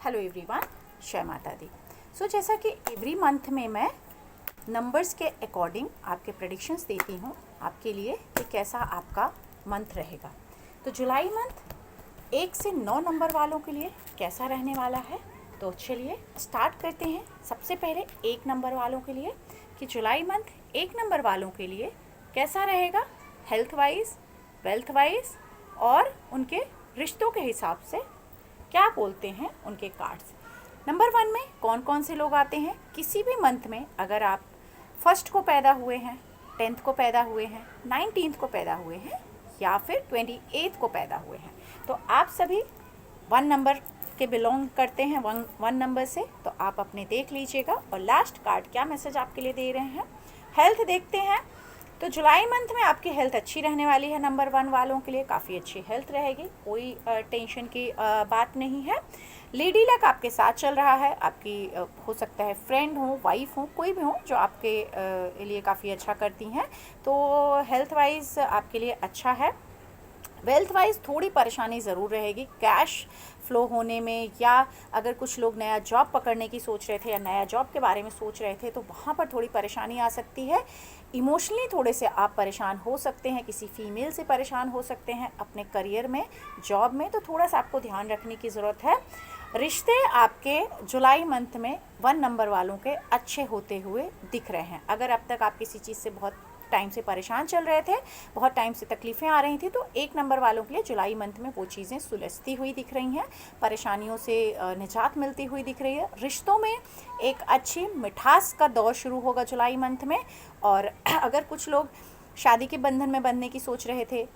Hello everyone, जय माता दी। जैसा कि एवरी मंथ में मैं नंबर्स के अकॉर्डिंग आपके प्रेडिक्शंस देती हूँ आपके लिए कि कैसा आपका मंथ रहेगा। तो जुलाई मंथ 1 से 9 नंबर वालों के लिए कैसा रहने वाला है। तो चलिए स्टार्ट करते हैं। सबसे पहले 1 नंबर वालों के लिए कि जुलाई मंथ 1 नंबर वालों के लिए कैसा रहेगा, हेल्थ वाइज, वेल्थ वाइज और उनके रिश्तों के हिसाब से क्या बोलते हैं उनके कार्ड्स। नंबर 1 में कौन कौन से लोग आते हैं। किसी भी मंथ में अगर आप 1 को पैदा हुए हैं, 10 को पैदा हुए हैं, 19 को पैदा हुए हैं या फिर 28 को पैदा हुए हैं, तो आप सभी 1 नंबर के बिलोंग करते हैं, 1 नंबर से। तो आप अपने देख लीजिएगा और लास्ट कार्ड क्या मैसेज आपके लिए दे रहे हैं। हेल्थ देखते हैं। तो जुलाई मंथ में आपकी हेल्थ अच्छी रहने वाली है। नंबर 1 वालों के लिए काफ़ी अच्छी हेल्थ रहेगी, कोई टेंशन की बात नहीं है। लेडी लक आपके साथ चल रहा है। आपकी हो सकता है फ्रेंड हो, वाइफ हो, कोई भी हो जो आपके लिए काफ़ी अच्छा करती हैं। तो हेल्थ वाइज आपके लिए अच्छा है। वेल्थ वाइज थोड़ी परेशानी ज़रूर रहेगी कैश फ्लो होने में, या अगर कुछ लोग नया जॉब पकड़ने की सोच रहे थे या नया जॉब के बारे में सोच रहे थे तो वहाँ पर थोड़ी परेशानी आ सकती है। इमोशनली थोड़े से आप परेशान हो सकते हैं, किसी फीमेल से परेशान हो सकते हैं अपने करियर में, जॉब में, तो थोड़ा सा आपको ध्यान रखने की ज़रूरत है। रिश्ते आपके जुलाई मंथ में 1 नंबर वालों के अच्छे होते हुए दिख रहे हैं। अगर अब तक आप किसी चीज़ से बहुत टाइम से परेशान चल रहे थे, बहुत टाइम से तकलीफ़ें आ रही थी, तो 1 नंबर वालों के लिए जुलाई मंथ में वो चीज़ें सुलझती हुई दिख रही हैं, परेशानियों से निजात मिलती हुई दिख रही है। रिश्तों में एक अच्छी मिठास का दौर शुरू होगा जुलाई मंथ में। और अगर कुछ लोग शादी के बंधन में बंधने की सोच रहे थे,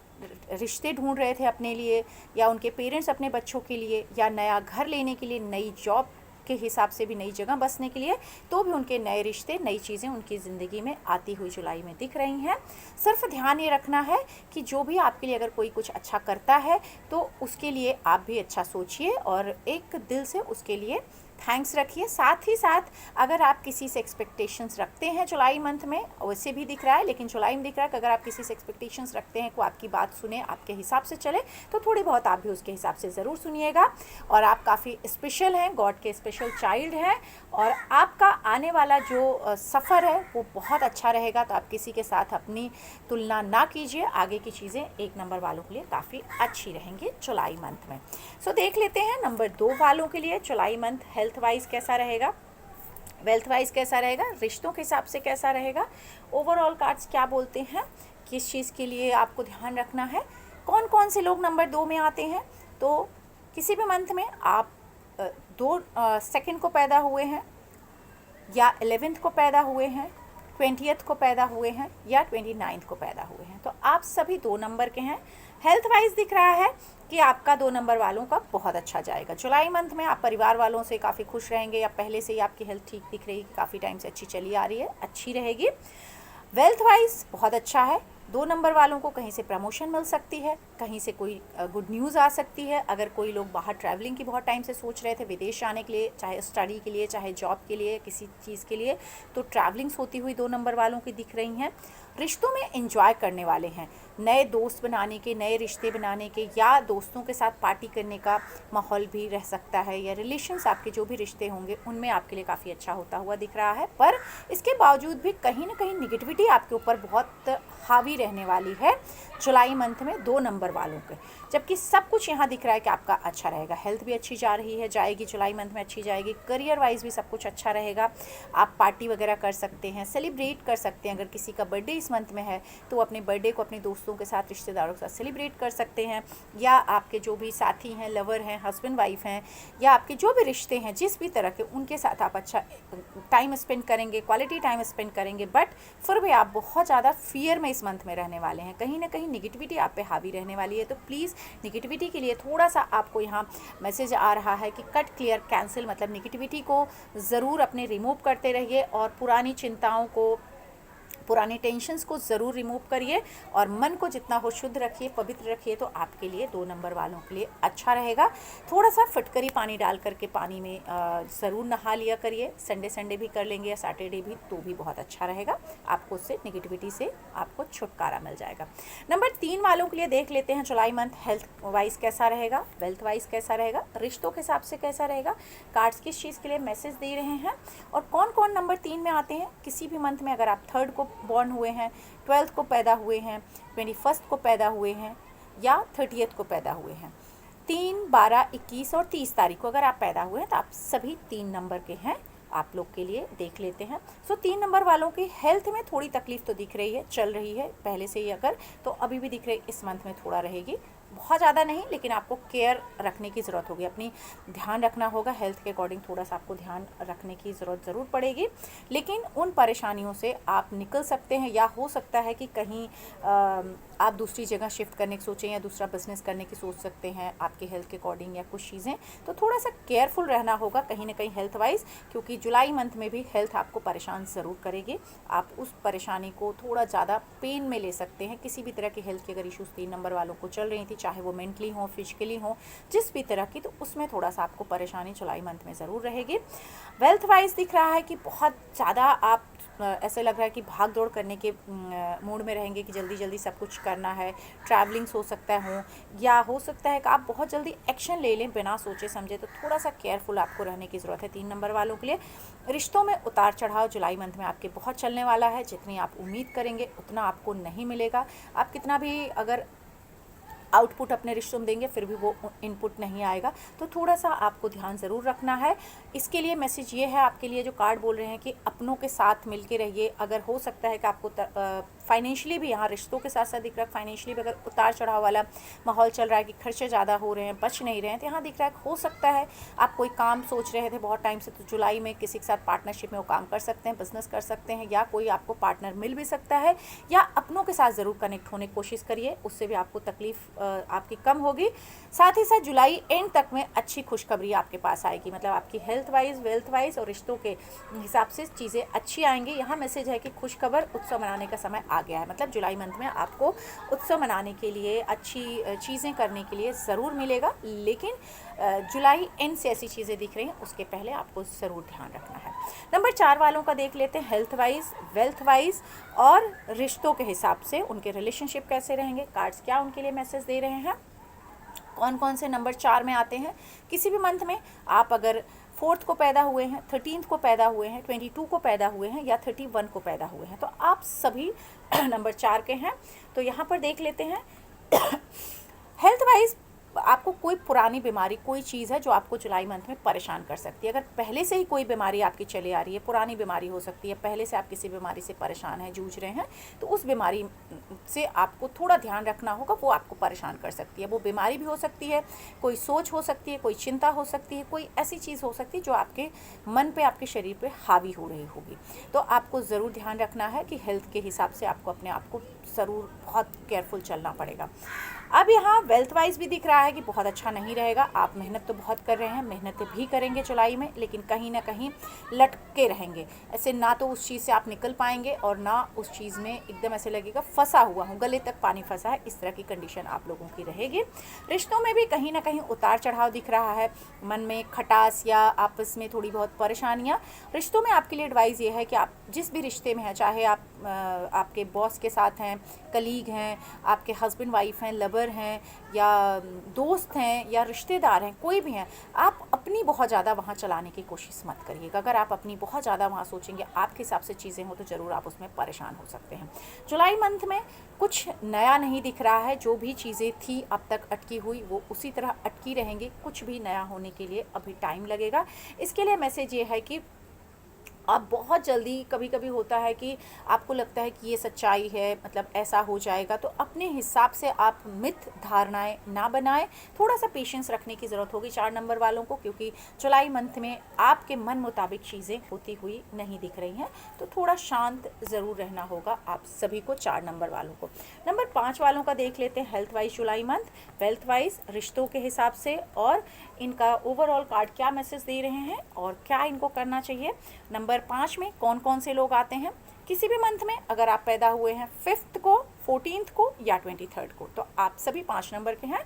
रिश्ते ढूंढ रहे थे अपने लिए, या उनके पेरेंट्स अपने बच्चों के लिए, या नया घर लेने के लिए, नई जॉब के हिसाब से भी नई जगह बसने के लिए, तो भी उनके नए रिश्ते, नई चीज़ें उनकी ज़िंदगी में आती हुई जुलाई में दिख रही हैं। सिर्फ ध्यान ये रखना है कि जो भी आपके लिए अगर कोई कुछ अच्छा करता है तो उसके लिए आप भी अच्छा सोचिए और एक दिल से उसके लिए थैंक्स रखिए। साथ ही साथ अगर आप किसी से एक्सपेक्टेशंस रखते हैं जुलाई मंथ में, वैसे भी दिख रहा है लेकिन जुलाई में दिख रहा है कि अगर आप किसी से एक्सपेक्टेशंस रखते हैं, को आपकी बात सुने, आपके हिसाब से चले, तो थोड़ी बहुत आप भी उसके हिसाब से ज़रूर सुनिएगा। और आप काफ़ी स्पेशल हैं, गॉड के स्पेशल चाइल्ड हैं, और आपका आने वाला जो सफ़र है वो बहुत अच्छा रहेगा। तो आप किसी के साथ अपनी तुलना ना कीजिए। आगे की चीज़ें 1 नंबर वालों के लिए काफ़ी अच्छी रहेंगी जुलाई मंथ में। देख लेते हैं नंबर 2 वालों के लिए जुलाई मंथ हेल्थ वाइज कैसा रहेगा, वेल्थ वाइज कैसा रहेगा, रिश्तों के हिसाब से कैसा रहेगा, ओवरऑल कार्ड्स क्या बोलते हैं, किस चीज़ के लिए आपको ध्यान रखना है, कौन कौन से लोग नंबर 2 में आते हैं। तो किसी भी मंथ में आप 2 सेकेंड को पैदा हुए हैं, या 11th को पैदा हुए हैं, 20th को पैदा हुए हैं, या 29th को पैदा हुए हैं, तो आप सभी 2 नंबर के हैं। हेल्थ वाइज दिख रहा है कि आपका 2 नंबर वालों का बहुत अच्छा जाएगा। जुलाई मंथ में आप परिवार वालों से काफ़ी खुश रहेंगे, या पहले से ही आपकी हेल्थ ठीक दिख रही है, काफ़ी टाइम से अच्छी चली आ रही है, अच्छी रहेगी। वेल्थ वाइज बहुत अच्छा है। 2 नंबर वालों को कहीं से प्रमोशन मिल सकती है, कहीं से कोई गुड न्यूज़ आ सकती है। अगर कोई लोग बाहर ट्रैवलिंग की बहुत टाइम से सोच रहे थे, विदेश जाने के लिए, चाहे स्टडी के लिए, चाहे जॉब के लिए, किसी चीज़ के लिए, तो ट्रैवलिंग्स होती हुई 2 नंबर वालों की दिख रही हैं। रिश्तों में एंजॉय करने वाले हैं, नए दोस्त बनाने के, नए रिश्ते बनाने के, या दोस्तों के साथ पार्टी करने का माहौल भी रह सकता है, या रिलेशंस आपके जो भी रिश्ते होंगे उनमें आपके लिए काफ़ी अच्छा होता हुआ दिख रहा है। पर इसके बावजूद भी कहीं ना कहीं निगेटिविटी आपके ऊपर बहुत हावी रहने वाली है जुलाई मंथ में 2 नंबर वालों के। जबकि सब कुछ यहाँ दिख रहा है कि आपका अच्छा रहेगा, हेल्थ भी अच्छी जा रही है, जाएगी जुलाई मंथ में अच्छी जाएगी, करियर वाइज भी सब कुछ अच्छा रहेगा। आप पार्टी वगैरह कर सकते हैं, सेलिब्रेट कर सकते हैं। अगर किसी का बर्थडे इस मंथ में है तो अपने बर्थडे को अपने दोस्तों के साथ, रिश्तेदारों के साथ सेलिब्रेट कर सकते हैं, या आपके जो भी साथी हैं, लवर हैं, हस्बैंड वाइफ हैं, या आपके जो भी रिश्ते हैं जिस भी तरह के, उनके साथ आप अच्छा टाइम स्पेंड करेंगे, क्वालिटी टाइम स्पेंड करेंगे। बट फिर भी आप बहुत ज़्यादा फियर में इस मंथ में रहने वाले हैं, कहीं ना कहीं निगेटिविटी आप पे हावी रहने वाली है। तो प्लीज़ निगेटिविटी के लिए थोड़ा सा आपको यहाँ मैसेज आ रहा है कि कट, क्लियर, कैंसिल, मतलब निगेटिविटी को ज़रूर अपने रिमूव करते रहिए और पुरानी चिंताओं को, पुराने टेंशन्स को ज़रूर रिमूव करिए और मन को जितना हो शुद्ध रखिए, पवित्र रखिए, तो आपके लिए 2 नंबर वालों के लिए अच्छा रहेगा। थोड़ा सा फिटकरी पानी डाल करके पानी में ज़रूर नहा लिया करिए। संडे भी कर लेंगे या सैटरडे भी, तो भी बहुत अच्छा रहेगा। आपको उससे नेगेटिविटी से आपको छुटकारा मिल जाएगा। नंबर 3 वालों के लिए देख लेते हैं जुलाई मंथ हेल्थ वाइज कैसा रहेगा, वेल्थ वाइज कैसा रहेगा, रिश्तों के हिसाब से कैसा रहेगा, कार्ड्स किस चीज़ के लिए मैसेज दे रहे हैं और कौन कौन नंबर 3 में आते हैं। किसी भी मंथ में अगर आप 3rd को बॉर्न हुए हैं, 12th को पैदा हुए हैं, 21st को पैदा हुए हैं या 30th को पैदा हुए हैं, 3, 12, 21 और 30 तारीख को अगर आप पैदा हुए हैं तो आप सभी 3 नंबर के हैं। आप लोग के लिए देख लेते हैं। 3 नंबर वालों की हेल्थ में थोड़ी तकलीफ तो दिख रही है, चल रही है पहले से ही, अगर तो अभी भी दिख रही है, इस मंथ में थोड़ा रहेगी, बहुत ज़्यादा नहीं, लेकिन आपको केयर रखने की ज़रूरत होगी, अपनी ध्यान रखना होगा। हेल्थ के अकॉर्डिंग थोड़ा सा आपको ध्यान रखने की ज़रूरत ज़रूर पड़ेगी, लेकिन उन परेशानियों से आप निकल सकते हैं। या हो सकता है कि कहीं आप दूसरी जगह शिफ्ट करने की सोचें या दूसरा बिजनेस करने की सोच सकते हैं आपके हेल्थ के अकॉर्डिंग या कुछ चीज़ें, तो थोड़ा सा केयरफुल रहना होगा कहीं ना कहीं हेल्थ वाइज, क्योंकि जुलाई मंथ में भी हेल्थ आपको परेशान ज़रूर करेगी। आप उस परेशानी को थोड़ा ज़्यादा पेन में ले सकते हैं। किसी भी तरह की हेल्थ की अगर इश्यूज़ 3 नंबर वालों को चल रही थी, चाहे वो मेंटली हो, फिजिकली हो, जिस भी तरह की, तो उसमें थोड़ा सा आपको परेशानी जुलाई मंथ में ज़रूर रहेगी। वेल्थ वाइज दिख रहा है कि बहुत ज़्यादा आप ऐसे लग रहा है कि भाग दौड़ करने के मूड में रहेंगे कि जल्दी जल्दी सब कुछ करना है। ट्रैवलिंग्स हो सकता हो, या हो सकता है कि आप बहुत जल्दी एक्शन ले लें बिना सोचे समझे, तो थोड़ा सा केयरफुल आपको रहने की ज़रूरत है 3 नंबर वालों के लिए। रिश्तों में उतार चढ़ाव जुलाई मंथ में आपके बहुत चलने वाला है। जितनी आप उम्मीद करेंगे उतना आपको नहीं मिलेगा। आप कितना भी अगर आउटपुट अपने रिश्तों में देंगे, फिर भी वो इनपुट नहीं आएगा, तो थोड़ा सा आपको ध्यान ज़रूर रखना है। इसके लिए मैसेज ये है आपके लिए, जो कार्ड बोल रहे हैं कि अपनों के साथ मिलके रहिए। अगर हो सकता है कि आपको फाइनेंशियली भी, यहाँ रिश्तों के साथ साथ दिख रहा है फाइनेंशियली भी अगर उतार चढ़ाव वाला माहौल चल रहा है कि खर्चे ज़्यादा हो रहे हैं, बच नहीं रहे हैं, तो यहाँ दिख रहा है हो सकता है आप कोई काम सोच रहे थे बहुत टाइम से, तो जुलाई में किसी के साथ पार्टनरशिप में वो काम कर सकते हैं, बिजनेस कर सकते हैं, या कोई आपको पार्टनर मिल भी सकता है, या अपनों के साथ ज़रूर कनेक्ट होने की कोशिश करिए, उससे भी आपको तकलीफ आपकी कम होगी। साथ ही साथ जुलाई एंड तक में अच्छी खुशखबरी आपके पास आएगी, मतलब आपकी हेल्थ वाइज, वेल्थ वाइज और रिश्तों के हिसाब से चीज़ें अच्छी आएंगी। यहाँ मैसेज है कि खुशखबर, उत्सव मनाने का समय आ गया है, मतलब जुलाई मंथ में आपको उत्सव मनाने के लिए, अच्छी चीज़ें करने के लिए ज़रूर मिलेगा, लेकिन जुलाई एंड से ऐसी चीज़ें दिख रही हैं, उसके पहले आपको ज़रूर ध्यान रखना है। नंबर 4 वालों का देख लेते हैं, हेल्थ वाइज, वेल्थ वाइज और रिश्तों के हिसाब से उनके रिलेशनशिप कैसे रहेंगे। कार्ड्स क्या उनके लिए मैसेज दे रहे हैं, कौन कौन से नंबर 4 में आते हैं। किसी भी मंथ में आप अगर 4th को पैदा हुए हैं, 13th को पैदा हुए हैं, 22 को पैदा हुए हैं या 31 को पैदा हुए हैं, तो आप सभी नंबर 4 के हैं। तो यहाँ पर देख लेते हैं हेल्थ वाइज आपको कोई पुरानी बीमारी, कोई चीज़ है जो आपको जुलाई मंथ में परेशान कर सकती है। अगर पहले से ही कोई बीमारी आपकी चली आ रही है, पुरानी बीमारी हो सकती है, पहले से आप किसी बीमारी से परेशान हैं, जूझ रहे हैं, तो उस बीमारी से आपको थोड़ा ध्यान रखना होगा, वो आपको परेशान कर सकती है। वो बीमारी भी हो सकती है, कोई सोच हो सकती है, कोई चिंता हो सकती है, कोई ऐसी चीज़ हो सकती है जो आपके मन पे, आपके शरीर पे हावी हो रही होगी। तो आपको ज़रूर ध्यान रखना है कि हेल्थ के हिसाब से आपको अपने आप को ज़रूर बहुत केयरफुल चलना पड़ेगा। अब यहाँ वेल्थ वाइज भी दिख रहा है कि बहुत अच्छा नहीं रहेगा। आप मेहनत तो बहुत कर रहे हैं, मेहनत भी करेंगे जुलाई में, लेकिन कहीं ना कहीं लटके रहेंगे। ऐसे ना तो उस चीज़ से आप निकल पाएंगे और ना उस चीज़ में एकदम ऐसे लगेगा फंसा हुआ हूँ, गले तक पानी फंसा है, इस तरह की कंडीशन आप लोगों की रहेगी। रिश्तों में भी कहीं ना कहीं उतार चढ़ाव दिख रहा है, मन में खटास या आपस में थोड़ी बहुत परेशानियाँ। रिश्तों में आपके लिए एडवाइस ये है कि आप जिस भी रिश्ते में हैं, चाहे आप आपके बॉस के साथ हैं, कलीग हैं, आपके हस्बैंड वाइफ हैं, लवर हैं, या दोस्त हैं, या रिश्तेदार हैं, कोई भी हैं, आप अपनी बहुत ज़्यादा वहाँ चलाने की कोशिश मत करिएगा। अगर आप अपनी बहुत ज़्यादा वहाँ सोचेंगे, आपके हिसाब से चीज़ें हो, तो ज़रूर आप उसमें परेशान हो सकते हैं। जुलाई मंथ में कुछ नया नहीं दिख रहा है, जो भी चीज़ें थी अब तक अटकी हुई वो उसी तरह अटकी रहेंगी, कुछ भी नया होने के लिए अभी टाइम लगेगा। इसके लिए मैसेज ये है कि आप बहुत जल्दी, कभी कभी होता है कि आपको लगता है कि ये सच्चाई है, मतलब ऐसा हो जाएगा, तो अपने हिसाब से आप मिथ धारणाएं ना बनाएं। थोड़ा सा पेशेंस रखने की ज़रूरत होगी 4 नंबर वालों को, क्योंकि जुलाई मंथ में आपके मन मुताबिक चीज़ें होती हुई नहीं दिख रही हैं, तो थोड़ा शांत ज़रूर रहना होगा आप सभी को, 4 नंबर वालों को। नंबर 5 वालों का देख लेते हैं, हेल्थ वाइज जुलाई मंथ, वेल्थ वाइज, रिश्तों के हिसाब से, और इनका ओवरऑल कार्ड क्या मैसेज दे रहे हैं और क्या इनको करना चाहिए। नंबर 5 में कौन कौन से लोग आते हैं, किसी भी मंथ में अगर आप पैदा हुए हैं 5th को, 14th को या 23rd को, तो आप सभी 5 नंबर के हैं।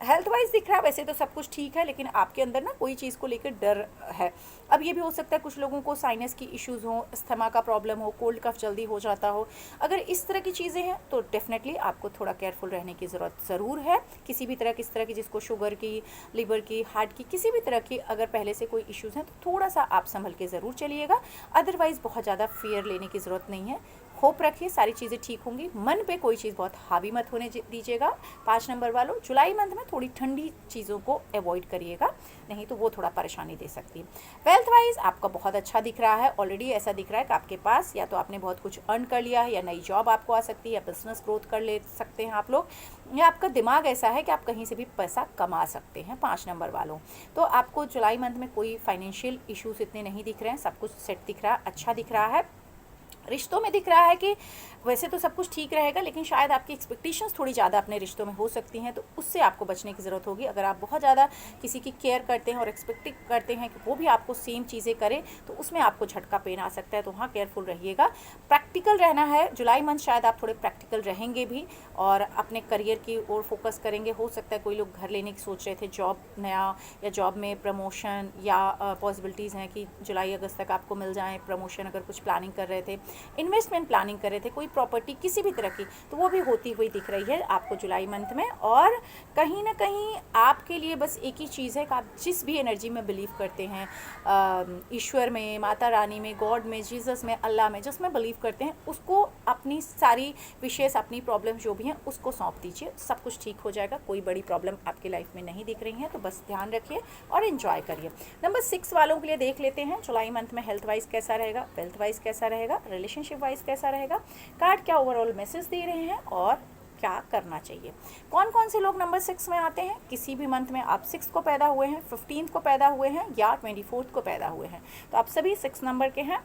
हेल्थ वाइज दिख रहा है वैसे तो सब कुछ ठीक है, लेकिन आपके अंदर ना कोई चीज़ को लेकर डर है। अब ये भी हो सकता है कुछ लोगों को साइनस की इश्यूज़ हो, अस्थमा का प्रॉब्लम हो, कोल्ड कफ जल्दी हो जाता हो। अगर इस तरह की चीज़ें हैं तो डेफिनेटली आपको थोड़ा केयरफुल रहने की ज़रूरत ज़रूर है। किसी भी तरह की जिसको शुगर की, लिवर की, हार्ट की, किसी भी तरह की अगर पहले से कोई इश्यूज़ हैं तो थोड़ा सा आप संभल के ज़रूर चलिएगा। अदरवाइज़ बहुत ज़्यादा फियर लेने की ज़रूरत नहीं है। होप रखिए सारी चीज़ें ठीक होंगी। मन पे कोई चीज़ बहुत हावी मत होने दीजिएगा। 5 नंबर वालों, जुलाई मंथ में थोड़ी ठंडी चीज़ों को अवॉइड करिएगा, नहीं तो वो थोड़ा परेशानी दे सकती है। वेल्थ वाइज आपका बहुत अच्छा दिख रहा है। ऑलरेडी ऐसा दिख रहा है कि आपके पास या तो आपने बहुत कुछ अर्न कर लिया है, या नई जॉब आपको आ सकती है, या बिजनेस ग्रोथ कर ले सकते हैं आप लोग, या आपका दिमाग ऐसा है कि आप कहीं से भी पैसा कमा सकते हैं 5 नंबर वालों। तो आपको जुलाई मंथ में कोई फाइनेंशियल इश्यूज इतने नहीं दिख रहे हैं, सब कुछ सेट दिख रहा है, अच्छा दिख रहा है। रिश्तों में दिख रहा है कि वैसे तो सब कुछ ठीक रहेगा, लेकिन शायद आपकी एक्सपेक्टेशंस थोड़ी ज़्यादा अपने रिश्तों में हो सकती हैं, तो उससे आपको बचने की ज़रूरत होगी। अगर आप बहुत ज़्यादा किसी की केयर करते हैं और एक्सपेक्ट करते हैं कि वो भी आपको सेम चीज़ें करे, तो उसमें आपको झटका पेन आ सकता है, तो वहाँ केयरफुल रहिएगा। प्रैक्टिकल रहना है जुलाई मंथ, शायद आप थोड़े प्रैक्टिकल रहेंगे भी और अपने करियर की ओर फोकस करेंगे। हो सकता है कोई लोग घर लेने की सोच रहे थे, जॉब नया, या जॉब में प्रमोशन, या पॉसिबिलिटीज़ हैं कि जुलाई अगस्त तक आपको मिल जाए प्रमोशन। अगर कुछ प्लानिंग कर रहे थे, इन्वेस्टमेंट प्लानिंग कर रहे थे, कोई प्रॉपर्टी किसी भी तरह की, तो वो भी होती हुई दिख रही है आपको जुलाई मंथ में। और कहीं ना कहीं आपके लिए बस एक ही चीज़ है कि आप जिस भी एनर्जी में बिलीव करते हैं, ईश्वर में, माता रानी में, गॉड में, जीसस में, अल्लाह में, जिसमें बिलीव करते हैं, उसको अपनी सारी विशेष, अपनी प्रॉब्लम जो भी हैं उसको सौंप दीजिए। सब कुछ ठीक हो जाएगा। कोई बड़ी प्रॉब्लम आपकी लाइफ में नहीं दिख रही है, तो बस ध्यान रखिए और एंजॉय करिए। नंबर 6 वालों के लिए देख लेते हैं जुलाई मंथ में हेल्थ वाइज कैसा रहेगा, वेल्थ वाइज कैसा रहेगा, रिलेशनशिप वाइज कैसा रहेगा, कार्ड क्या ओवरऑल मैसेज दे रहे हैं और क्या करना चाहिए। कौन कौन से लोग नंबर 6 में आते हैं? किसी भी मंथ में आप 6 को पैदा हुए हैं, 15 को पैदा हुए हैं, या 24 को पैदा हुए हैं, तो आप सभी 6 नंबर के हैं।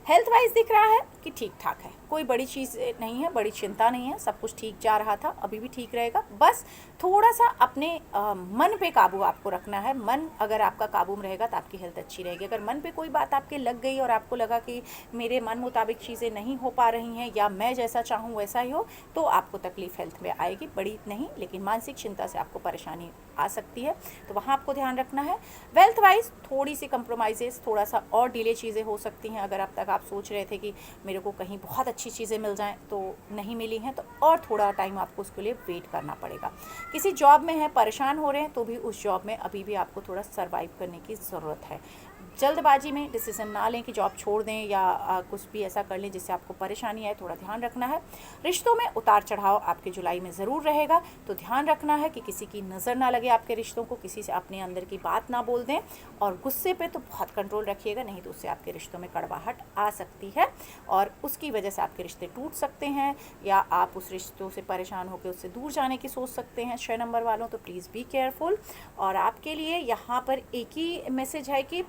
हेल्थ वाइज दिख रहा है कि ठीक ठाक है, कोई बड़ी चीज़ नहीं है, बड़ी चिंता नहीं है, सब कुछ ठीक जा रहा था, अभी भी ठीक रहेगा। बस थोड़ा सा अपने मन पे काबू आपको रखना है। मन अगर आपका काबू में रहेगा तो आपकी हेल्थ अच्छी रहेगी। अगर मन पे कोई बात आपके लग गई और आपको लगा कि मेरे मन मुताबिक चीज़ें नहीं हो पा रही हैं, या मैं जैसा चाहूँ वैसा ही हो, तो आपको तकलीफ हेल्थ में आएगी, बड़ी नहीं लेकिन मानसिक चिंता से आपको परेशानी आ सकती है, तो वहाँ आपको ध्यान रखना है। वेल्थ वाइज थोड़ी सी कंप्रोमाइज़ेस, थोड़ा सा और डिले चीज़ें हो सकती हैं। अगर अब तक आप सोच रहे थे कि मेरे को कहीं बहुत अच्छी चीज़ें मिल जाएं, तो नहीं मिली हैं, तो और थोड़ा टाइम आपको उसके लिए वेट करना पड़ेगा। किसी जॉब में है, परेशान हो रहे हैं, तो भी उस जॉब में अभी भी आपको थोड़ा सर्वाइव करने की ज़रूरत है। जल्दबाजी में डिसीजन ना लें कि जॉब छोड़ दें या कुछ भी ऐसा कर लें जिससे आपको परेशानी आए, थोड़ा ध्यान रखना है। रिश्तों में उतार चढ़ाव आपके जुलाई में ज़रूर रहेगा, तो ध्यान रखना है कि किसी की नज़र ना लगे आपके रिश्तों को, किसी से अपने अंदर की बात ना बोल दें, और गुस्से पे तो बहुत कंट्रोल रखिएगा, नहीं तो उससे आपके रिश्तों में कड़वाहट आ सकती है और उसकी वजह से आपके रिश्ते टूट सकते हैं, या आप उस रिश्तों से परेशान होकर उससे दूर जाने की सोच सकते हैं। 6 नंबर वालों, तो प्लीज़ बी केयरफुल। और आपके लिए यहाँ पर एक ही मैसेज है कि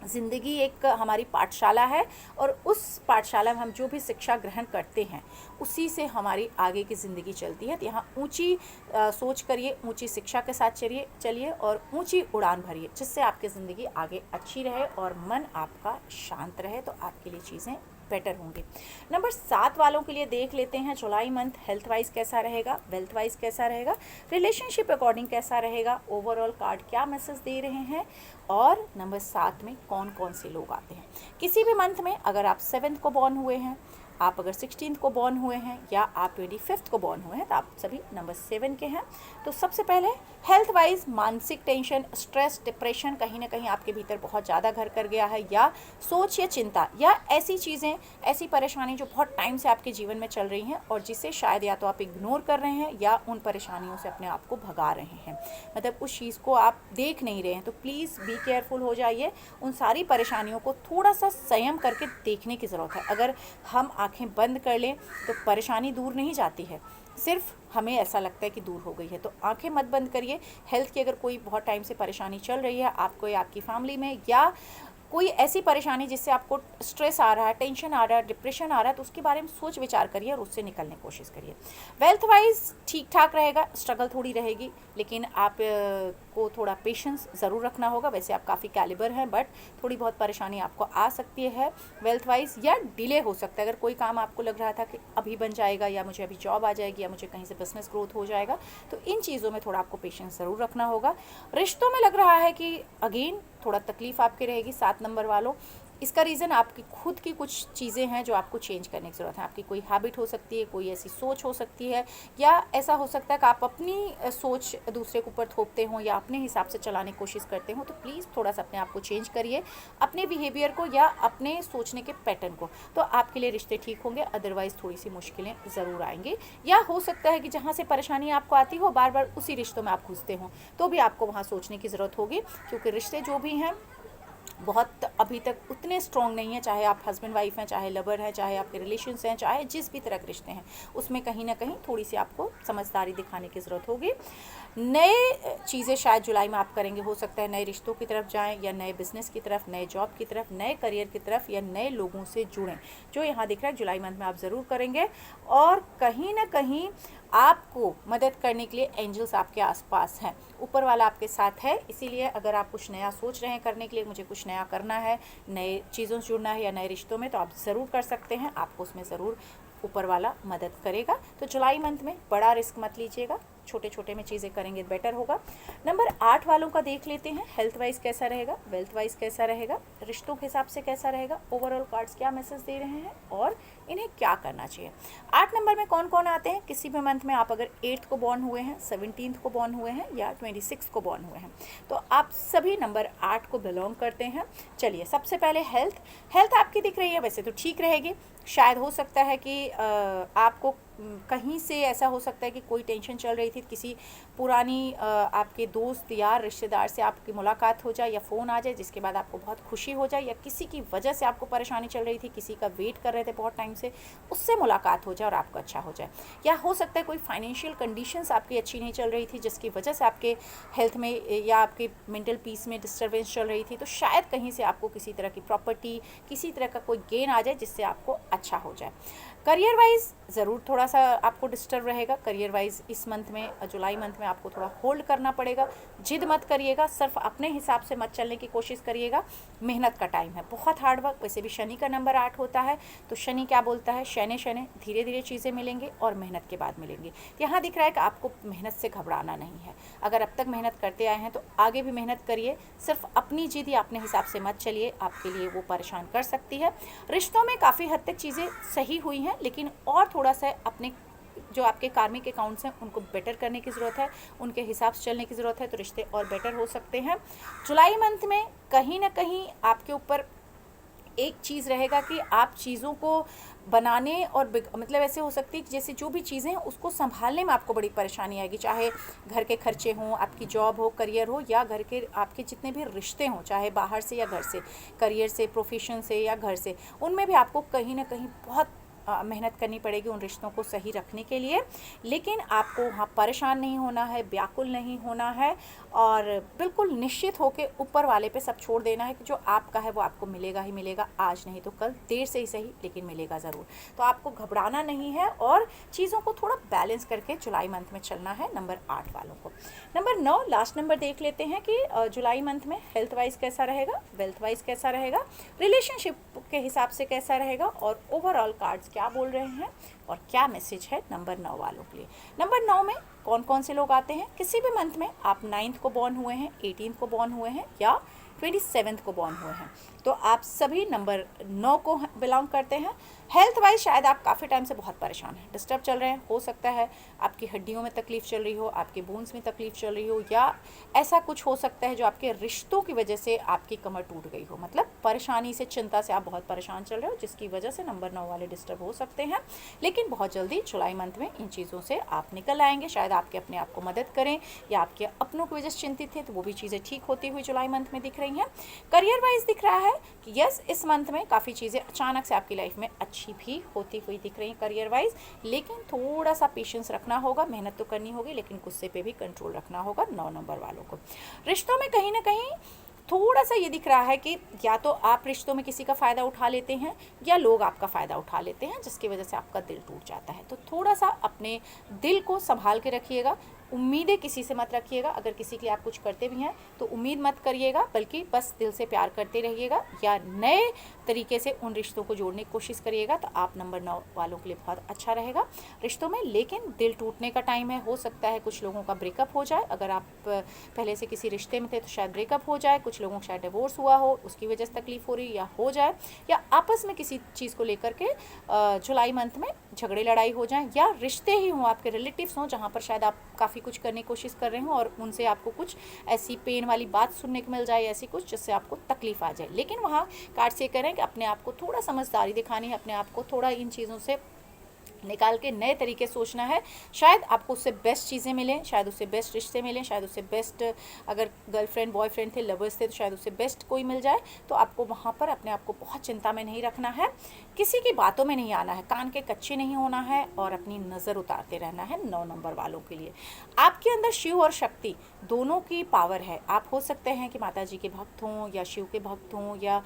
ज़िंदगी एक हमारी पाठशाला है, और उस पाठशाला में हम जो भी शिक्षा ग्रहण करते हैं उसी से हमारी आगे की ज़िंदगी चलती है। तो यहाँ ऊंची सोच करिए, ऊंची शिक्षा के साथ चलिए और ऊंची उड़ान भरिए, जिससे आपकी ज़िंदगी आगे अच्छी रहे और मन आपका शांत रहे, तो आपके लिए चीज़ें बेटर होंगे। नंबर 7 वालों के लिए देख लेते हैं जुलाई मंथ हेल्थ वाइज कैसा रहेगा, वेल्थ वाइज कैसा रहेगा, रिलेशनशिप अकॉर्डिंग कैसा रहेगा, ओवरऑल कार्ड क्या मैसेज दे रहे हैं, और नंबर 7 में कौन कौन से लोग आते हैं। किसी भी मंथ में अगर आप 7th को बॉर्न हुए हैं, आप अगर 16th को बॉर्न हुए हैं, या आप 25th को बॉर्न हुए हैं, तो आप सभी नंबर 7 के हैं। तो सबसे पहले हेल्थ वाइज मानसिक टेंशन, स्ट्रेस, डिप्रेशन कहीं ना कहीं आपके भीतर बहुत ज़्यादा घर कर गया है, या सोच या चिंता या ऐसी चीज़ें, ऐसी परेशानी जो बहुत टाइम से आपके जीवन में चल रही हैं और जिसे शायद या तो आप इग्नोर कर रहे हैं या उन परेशानियों से अपने आप को भगा रहे हैं, मतलब उस चीज़ को आप देख नहीं रहे हैं, तो प्लीज़ बी केयरफुल हो जाइए। उन सारी परेशानियों को थोड़ा सा संयम करके देखने की ज़रूरत है। अगर हम आंखें बंद कर लें तो परेशानी दूर नहीं जाती है, सिर्फ हमें ऐसा लगता है कि दूर हो गई है। तो आंखें मत बंद करिए। हेल्थ की अगर कोई बहुत टाइम से परेशानी चल रही है आपको या आपकी फैमिली में, या कोई ऐसी परेशानी जिससे आपको स्ट्रेस आ रहा है, टेंशन आ रहा है, डिप्रेशन आ रहा है, तो उसके बारे में सोच विचार करिए और उससे निकलने की कोशिश करिए। वेल्थ वाइज ठीक ठाक रहेगा, स्ट्रगल थोड़ी रहेगी, लेकिन आप को थोड़ा पेशेंस ज़रूर रखना होगा। वैसे आप काफ़ी कैलिबर हैं, बट थोड़ी बहुत परेशानी आपको आ सकती है वेल्थ वाइज, या डिले हो सकता है। अगर कोई काम आपको लग रहा था कि अभी बन जाएगा, या मुझे अभी जॉब आ जाएगी, या मुझे कहीं से बिजनेस ग्रोथ हो जाएगा, तो इन चीज़ों में थोड़ा आपको पेशेंस ज़रूर रखना होगा। रिश्तों में लग रहा है कि अगेन थोड़ा तकलीफ़ आपकी रहेगी 7 नंबर वालों। इसका रीज़न आपकी खुद की कुछ चीज़ें हैं जो आपको चेंज करने की ज़रूरत है। आपकी कोई हैबिट हो सकती है, कोई ऐसी सोच हो सकती है, या ऐसा हो सकता है कि आप अपनी सोच दूसरे के ऊपर थोपते हो या अपने हिसाब से चलाने की कोशिश करते हो। तो प्लीज़ थोड़ा सा अपने आप को चेंज करिए, अपने बिहेवियर को या अपने सोचने के पैटर्न को, तो आपके लिए रिश्ते ठीक होंगे। अदरवाइज़ थोड़ी सी मुश्किलें ज़रूर आएंगी, या हो सकता है कि जहाँ से परेशानी आपको आती हो बार बार उसी रिश्तों में आप घुसते हो, तो भी आपको वहाँ सोचने की ज़रूरत होगी, क्योंकि रिश्ते जो भी हैं बहुत अभी तक उतने स्ट्रॉन्ग नहीं हैं। चाहे आप हस्बैंड वाइफ हैं, चाहे लवर हैं, चाहे आपके रिलेशंस हैं, चाहे जिस भी तरह के रिश्ते हैं, उसमें कहीं ना कहीं थोड़ी सी आपको समझदारी दिखाने की ज़रूरत होगी। नए चीज़ें शायद जुलाई में आप करेंगे, हो सकता है नए रिश्तों की तरफ जाएं, या नए बिजनेस की तरफ, नए जॉब की तरफ, नए करियर की तरफ, या नए लोगों से जुड़ें, जो यहाँ दिख रहा है जुलाई मंथ में आप ज़रूर करेंगे। और कहीं ना कहीं आपको मदद करने के लिए एंजल्स आपके आसपास हैं, ऊपर वाला आपके साथ है। इसीलिए अगर आप कुछ नया सोच रहे हैं करने के लिए, मुझे कुछ नया करना है, नए चीज़ों से जुड़ना है या नए रिश्तों में, तो आप ज़रूर कर सकते हैं। आपको उसमें ज़रूर ऊपर वाला मदद करेगा। तो जुलाई मंथ में बड़ा रिस्क मत लीजिएगा, छोटे छोटे में चीज़ें करेंगे बेटर होगा। नंबर 8 वालों का देख लेते हैं, हेल्थ वाइज कैसा रहेगा, वेल्थ वाइज कैसा रहेगा, रिश्तों के हिसाब से कैसा रहेगा, ओवरऑल कार्ड्स क्या मैसेज दे रहे हैं और इन्हें क्या करना चाहिए। 8 नंबर में कौन कौन आते हैं, किसी भी मंथ में आप अगर 8th को बॉर्न हुए हैं, 17th को बॉर्न हुए हैं, या 26 को बॉर्न हुए हैं, तो आप सभी नंबर 8 को बिलोंग करते हैं। चलिए सबसे पहले हेल्थ आपकी दिख रही है, वैसे तो ठीक रहेगी। शायद हो सकता है कि आपको कहीं से ऐसा हो सकता है कि कोई टेंशन चल रही थी, किसी पुरानी आपके दोस्त या रिश्तेदार से आपकी मुलाकात हो जाए या फ़ोन आ जाए, जिसके बाद आपको बहुत खुशी हो जाए, या किसी की वजह से आपको परेशानी चल रही थी, किसी का वेट कर रहे थे बहुत टाइम से, उससे मुलाकात हो जाए और आपको अच्छा हो जाए। या हो सकता है कोई फाइनेंशियल कंडीशंस आपकी अच्छी नहीं चल रही थी, जिसकी वजह से आपके हेल्थ में या आपके मेंटल पीस में डिस्टर्बेंस चल रही थी, तो शायद कहीं से आपको किसी तरह की प्रॉपर्टी, किसी तरह का कोई गेन आ जाए जिससे आपको अच्छा हो जाए। करियर वाइज ज़रूर थोड़ा सा आपको डिस्टर्ब रहेगा। करियर वाइज इस मंथ में, जुलाई मंथ में आपको थोड़ा होल्ड करना पड़ेगा, जिद मत करिएगा, सिर्फ अपने हिसाब से मत चलने की कोशिश करिएगा। मेहनत का टाइम है, बहुत हार्ड वर्क। वैसे भी शनि का नंबर 8 होता है, तो शनि क्या बोलता है, शनि शनि धीरे धीरे चीज़ें मिलेंगी और मेहनत के बाद मिलेंगी। यहाँ दिख रहा है कि आपको मेहनत से घबराना नहीं है। अगर अब तक मेहनत करते आए हैं तो आगे भी मेहनत करिए, सिर्फ अपनी जिद या अपने हिसाब से मत चलिए, आपके लिए वो परेशान कर सकती है। रिश्तों में काफ़ी हद तक चीज़ें सही हुई हैं, लेकिन और थोड़ा सा अपने जो आपके कार्मिक अकाउंट्स हैं उनको बेटर करने की ज़रूरत है, उनके हिसाब से चलने की ज़रूरत है, तो रिश्ते और बेटर हो सकते हैं। जुलाई मंथ में कहीं ना कहीं आपके ऊपर एक चीज़ रहेगा कि आप चीज़ों को बनाने और मतलब ऐसे हो सकती है कि जैसे जो भी चीज़ें हैं उसको संभालने में आपको बड़ी परेशानी आएगी, चाहे घर के खर्चे हों, आपकी जॉब हो, करियर हो, या घर के आपके जितने भी रिश्ते हों, चाहे बाहर से या घर से, करियर से, प्रोफेशन से या घर से, उनमें भी आपको कहीं ना कहीं बहुत मेहनत करनी पड़ेगी उन रिश्तों को सही रखने के लिए। लेकिन आपको वहाँ परेशान नहीं होना है, व्याकुल नहीं होना है, और बिल्कुल निश्चित होकर ऊपर वाले पे सब छोड़ देना है कि जो आपका है वो आपको मिलेगा ही मिलेगा, आज नहीं तो कल, देर से ही सही लेकिन मिलेगा ज़रूर। तो आपको घबराना नहीं है और चीज़ों को थोड़ा बैलेंस करके जुलाई मंथ में चलना है नंबर 8 वालों को। नंबर 9 लास्ट नंबर देख लेते हैं कि जुलाई मंथ में हेल्थ वाइज कैसा रहेगा, वेल्थ वाइज कैसा रहेगा, रिलेशनशिप के हिसाब से कैसा रहेगा, और ओवरऑल कार्ड्स क्या बोल रहे हैं और क्या मैसेज है नंबर 9 वालों के लिए। नंबर 9 में कौन कौन से लोग आते हैं, किसी भी मंथ में आप 9th को बॉर्न हुए हैं, 18th को बॉर्न हुए हैं, या 27th को बॉर्न हुए हैं, तो आप सभी नंबर 9 को बिलोंग करते हैं। हेल्थ वाइज शायद आप काफ़ी टाइम से बहुत परेशान हैं, डिस्टर्ब चल रहे हैं, हो सकता है आपकी हड्डियों में तकलीफ़ चल रही हो, आपके बोन्स में तकलीफ़ चल रही हो, या ऐसा कुछ हो सकता है जो आपके रिश्तों की वजह से आपकी कमर टूट गई हो, मतलब परेशानी से, चिंता से आप बहुत परेशान चल रहे हो, जिसकी वजह से नंबर 9 वाले डिस्टर्ब हो सकते हैं। लेकिन बहुत जल्दी जुलाई मंथ में इन चीज़ों से आप निकल आएंगे। शायद आपके अपने आप को मदद करें, या आपके अपनों की वजह से चिंतित थे, तो वो भी चीज़ें ठीक होती हुई जुलाई मंथ में दिख रही हैं। करियर वाइज दिख रहा है कि यस, इस मंथ में काफ़ी चीज़ें अचानक से आपकी लाइफ में अच्छी भी होती हुई दिख रही हैं करियर वाइज, लेकिन थोड़ा सा पेशेंस रखना होगा, मेहनत तो करनी होगी, लेकिन गुस्से पे भी कंट्रोल रखना होगा 9 नंबर वालों को। रिश्तों में कहीं ना कहीं थोड़ा सा ये दिख रहा है कि या तो आप रिश्तों में किसी का फ़ायदा उठा लेते हैं या लोग आपका फ़ायदा उठा लेते हैं, जिसकी वजह से आपका दिल टूट जाता है। तो थोड़ा सा अपने दिल को संभाल के रखिएगा, उम्मीदें किसी से मत रखिएगा। अगर किसी के लिए आप कुछ करते भी हैं तो उम्मीद मत करिएगा, बल्कि बस दिल से प्यार करते रहिएगा या नए तरीके से उन रिश्तों को जोड़ने की कोशिश करिएगा। तो आप नंबर 9 वालों के लिए बहुत अच्छा रहेगा रिश्तों में। लेकिन दिल टूटने का टाइम है, हो सकता है कुछ लोगों का ब्रेकअप हो जाए। अगर आप पहले से किसी रिश्ते में थे तो शायद ब्रेकअप हो जाए, कुछ लोगों को शायद डिवोर्स हुआ हो, उसकी वजह से तकलीफ़ हो रही या हो जाए, या आपस में किसी चीज़ को लेकर के जुलाई मंथ में झगड़े लड़ाई हो जाए, या रिश्ते ही हों, आपके रिलेटिव्स हों जहाँ पर शायद आप काफ़ी कुछ करने की कोशिश कर रहे हो और उनसे आपको कुछ ऐसी पेन वाली बात सुनने को मिल जाए, ऐसी कुछ जिससे आपको तकलीफ़ आ जाए। लेकिन वहाँ कार्ड से करें कि अपने आप को थोड़ा समझदारी दिखानी है, अपने आप को थोड़ा इन चीज़ों से निकाल के नए तरीके सोचना है। शायद आपको उससे बेस्ट चीज़ें मिलें, शायद उससे बेस्ट रिश्ते मिलें, शायद उससे बेस्ट, अगर गर्लफ्रेंड बॉयफ्रेंड थे, लवर्स थे, तो शायद उससे बेस्ट कोई मिल जाए। तो आपको वहाँ पर अपने आप को बहुत चिंता में नहीं रखना है, किसी की बातों में नहीं आना है, कान के कच्चे नहीं होना है और अपनी नज़र उतारते रहना है। 9 नंबर वालों के लिए आपके अंदर शिव और शक्ति दोनों की पावर है। आप हो सकते हैं कि माता जी के भक्त हों या शिव के भक्त हों या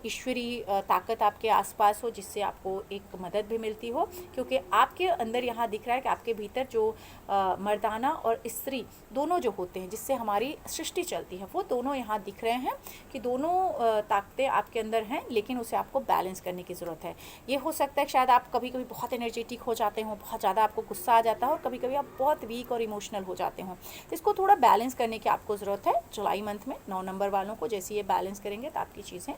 ईश्वरीय ताकत आपके आसपास हो, जिससे आपको एक मदद भी मिलती हो, क्योंकि आपके अंदर यहाँ दिख रहा है कि आपके भीतर जो मर्दाना और स्त्री दोनों जो होते हैं, जिससे हमारी सृष्टि चलती है, वो दोनों यहाँ दिख रहे हैं कि दोनों ताकतें आपके अंदर हैं, लेकिन उसे आपको बैलेंस करने की ज़रूरत है। ये हो सकता है कि शायद आप कभी कभी बहुत एनर्जेटिक हो जाते हो, बहुत ज़्यादा आपको गुस्सा आ जाता है, और कभी कभी आप बहुत वीक और इमोशनल हो जाते हो। तो इसको थोड़ा बैलेंस करने की आपको ज़रूरत है जुलाई मंथ में। 9 नंबर वालों को जैसे ये बैलेंस करेंगे तो आपकी चीज़ें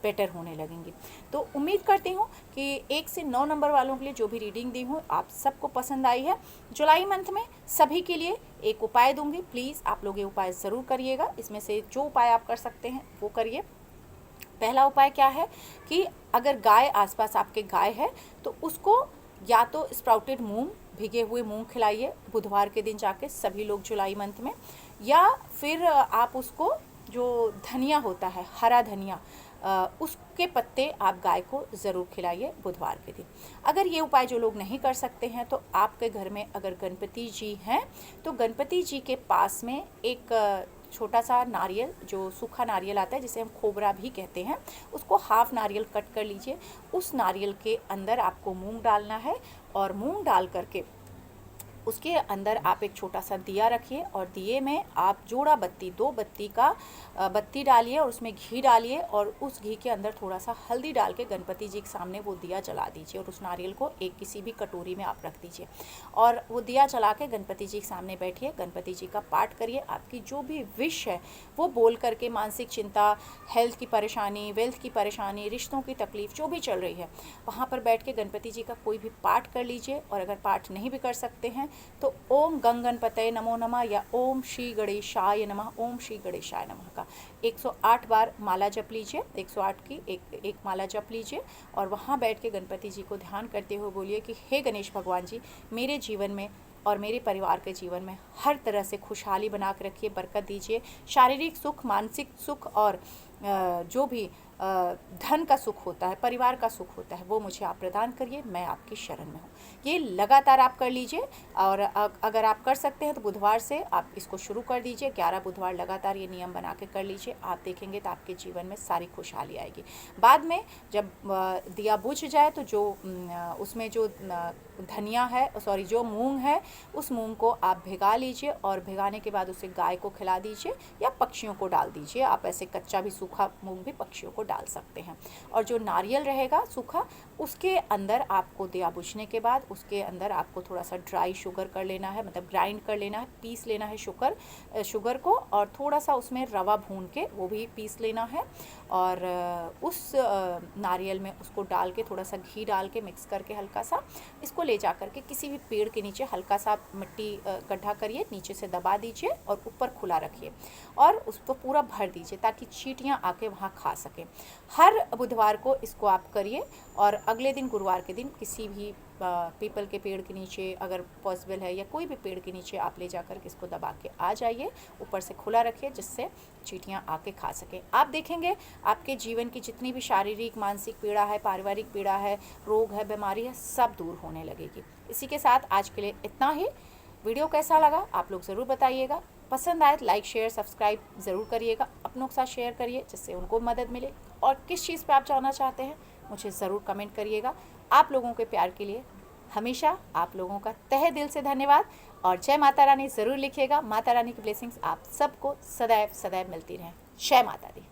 बेटर होने लगेंगी। तो उम्मीद करती हूँ कि 1 से 9 नंबर वालों के लिए जो भी रीडिंग दी हूँ आप सबको पसंद आई है। जुलाई मंथ में सभी के लिए एक उपाय दूंगी, प्लीज़ आप लोग ये उपाय ज़रूर करिएगा। इसमें से जो उपाय आप कर सकते हैं वो करिए। पहला उपाय क्या है कि अगर गाय आसपास आपके गाय है तो उसको या तो स्प्राउटेड मूंग, भिगे हुए मूंग खिलाइए बुधवार के दिन जाके सभी लोग जुलाई मंथ में, या फिर आप उसको जो धनिया होता है, हरा धनिया, उसके पत्ते आप गाय को ज़रूर खिलाइए बुधवार के दिन। अगर ये उपाय जो लोग नहीं कर सकते हैं तो आपके घर में अगर गणपति जी हैं तो गणपति जी के पास में एक छोटा सा नारियल, जो सूखा नारियल आता है जिसे हम खोबरा भी कहते हैं, उसको हाफ नारियल कट कर लीजिए। उस नारियल के अंदर आपको मूंग डालना है और मूंग डाल करके उसके अंदर आप एक छोटा सा दिया रखिए और दिए में आप जोड़ा बत्ती, 2 बत्ती का बत्ती डालिए और उसमें घी डालिए और उस घी के अंदर थोड़ा सा हल्दी डाल के गणपति जी के सामने वो दिया जला दीजिए और उस नारियल को एक किसी भी कटोरी में आप रख दीजिए और वो दिया जला के गणपति जी के सामने बैठिए, गणपति जी का पाठ करिए। आपकी जो भी विश है वो बोल करके, मानसिक चिंता, हेल्थ की परेशानी, वेल्थ की परेशानी, रिश्तों की तकलीफ़ जो भी चल रही है, वहाँ पर बैठ के गणपति जी का कोई भी पाठ कर लीजिए। और अगर पाठ नहीं भी कर सकते हैं तो ओम गंग गणपतये नमो नमः या ओम श्री गणेशाय नमः, ओम श्री गणेशाय नमः का 108 बार माला जप लीजिए। 108 की एक माला जप लीजिए और वहाँ बैठ के गणपति जी को ध्यान करते हुए बोलिए कि हे गणेश भगवान जी, मेरे जीवन में और मेरे परिवार के जीवन में हर तरह से खुशहाली बना के रखिए, बरकत दीजिए, शारीरिक सुख, मानसिक सुख और जो भी धन का सुख होता है, परिवार का सुख होता है, वो मुझे आप प्रदान करिए, मैं आपकी शरण में हूँ। ये लगातार आप कर लीजिए और अगर आप कर सकते हैं तो बुधवार से आप इसको शुरू कर दीजिए। 11 बुधवार लगातार ये नियम बना के कर लीजिए, आप देखेंगे तो आपके जीवन में सारी खुशहाली आएगी। बाद में जब दिया बुझ जाए तो जो उसमें जो धनिया है, सॉरी जो मूंग है, उस मूंग को आप भिगा लीजिए और भिगाने के बाद उसे गाय को खिला दीजिए या पक्षियों को डाल दीजिए। आप ऐसे कच्चा भी सूखा मूंग भी पक्षियों को डाल सकते हैं। और जो नारियल रहेगा सूखा, उसके अंदर आपको दिया बुझने के बाद उसके अंदर आपको थोड़ा सा ड्राई शुगर कर लेना है, मतलब ग्राइंड कर लेना है, पीस लेना है शुगर को, और थोड़ा सा उसमें रवा भून के वो भी पीस लेना है और उस नारियल में उसको डाल के थोड़ा सा घी डाल के मिक्स करके हल्का सा इसको ले जा करके किसी भी पेड़ के नीचे हल्का सा मिट्टी गड्ढा करिए, नीचे से दबा दीजिए और ऊपर खुला रखिए और उसको पूरा भर दीजिए ताकि चींटियाँ आके वहाँ खा सकें। हर बुधवार को इसको आप करिए और अगले दिन गुरुवार के दिन किसी भी पीपल के पेड़ के नीचे अगर पॉसिबल है या कोई भी पेड़ के नीचे आप ले जाकर के इसको दबा के आ जाइए, ऊपर से खुला रखिए जिससे चींटियाँ आके खा सकें। आप देखेंगे आपके जीवन की जितनी भी शारीरिक, मानसिक पीड़ा है, पारिवारिक पीड़ा है, रोग है, बीमारी है, सब दूर होने लगेगी। इसी के साथ आज के लिए इतना ही। वीडियो कैसा लगा आप लोग ज़रूर बताइएगा। पसंद आए तो लाइक शेयर सब्सक्राइब ज़रूर करिएगा, अपनों के साथ शेयर करिए जिससे उनको मदद मिले। और किस चीज़ पे आप जानना चाहते हैं मुझे ज़रूर कमेंट करिएगा। आप लोगों के प्यार के लिए हमेशा आप लोगों का तहे दिल से धन्यवाद। और जय माता रानी ज़रूर लिखिएगा। माता रानी की ब्लेसिंग्स आप सबको सदैव सदैव मिलती रहें। जय माता दी।